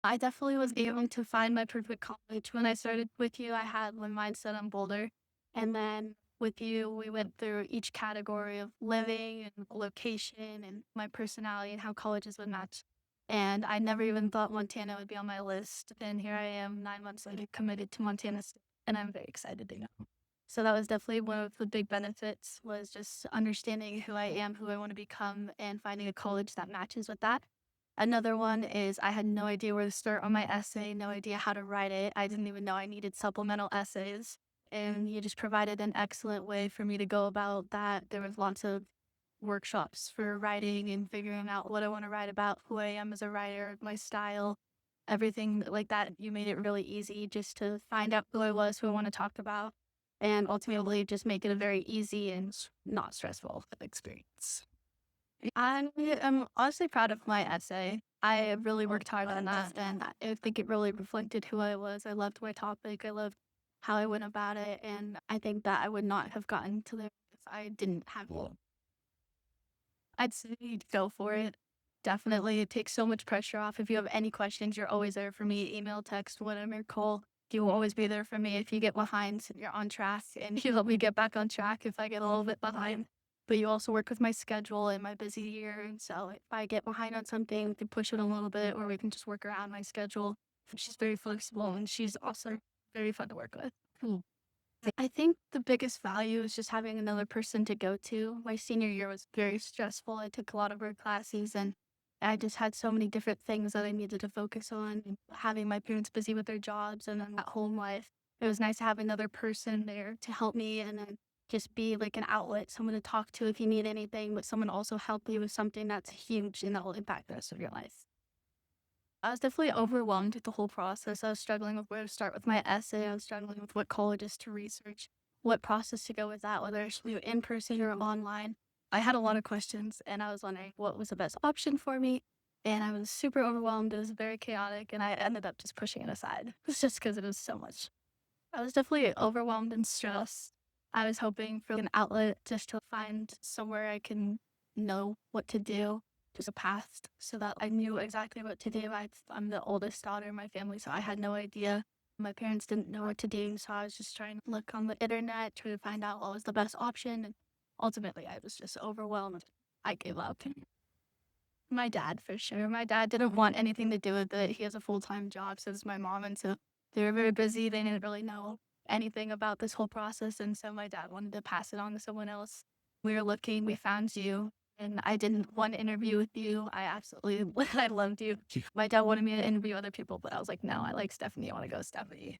I definitely was able to find my perfect college. When I started with you, I had my mindset on Boulder. And then with you, we went through each category of living and location and my personality and how colleges would match. And I never even thought Montana would be on my list. And here I am 9 months later, committed to Montana State. And I'm very excited to go. So that was definitely one of the big benefits was just understanding who I am, who I want to become, and finding a college that matches with that. Another one is I had no idea where to start on my essay, no idea how to write it. I didn't even know I needed supplemental essays. And you just provided an excellent way for me to go about that. There was lots of workshops for writing and figuring out what I want to write about, who I am as a writer, my style, everything like that. You made it really easy just to find out who I was, who I want to talk about, and ultimately just make it a very easy and not stressful experience. I am honestly proud of my essay. I really worked hard on that, and I think it really reflected who I was. I loved my topic. I loved how I went about it, and I think that I would not have gotten to there if I didn't have you. I'd say go for it. Definitely, it takes so much pressure off. If you have any questions, you're always there for me. Email, text, whatever, call. You will always be there for me. If you get behind, you're on track, and you help me get back on track if I get a little bit behind. But you also work with my schedule and my busy year, and so if I get behind on something, we can push it a little bit, or we can just work around my schedule. She's very flexible, and she's also very fun to work with. I think the biggest value is just having another person to go to. My senior year was very stressful. I took a lot of work classes and I just had so many different things that I needed to focus on. And having my parents busy with their jobs and then that home life, it was nice to have another person there to help me and then just be like an outlet, someone to talk to if you need anything, but someone also help you with something that's huge and that will impact the rest of your life. I was definitely overwhelmed with the whole process. I was struggling with where to start with my essay. I was struggling with what colleges to research, what process to go with that, whether I should do it in person or online. I had a lot of questions and I was wondering what was the best option for me. And I was super overwhelmed. It was very chaotic and I ended up just pushing it aside. It's just because it was so much. I was definitely overwhelmed and stressed. I was hoping for an outlet just to find somewhere I can know what to do, just a path so that I knew exactly what to do. I'm the oldest daughter in my family, so I had no idea. My parents didn't know what to do, so I was just trying to look on the internet, try to find out what was the best option. And ultimately, I was just overwhelmed. I gave up. My dad, for sure. My dad didn't want anything to do with it. He has a full-time job, so does my mom, and so they were very busy. They didn't really know anything about this whole process, and so my dad wanted to pass it on to someone else. We were looking, we found you, and I didn't want to interview with you. I absolutely I loved you. My dad wanted me to interview other people, but I was like, "No, I like Stephanie. I wanna go with Stephanie."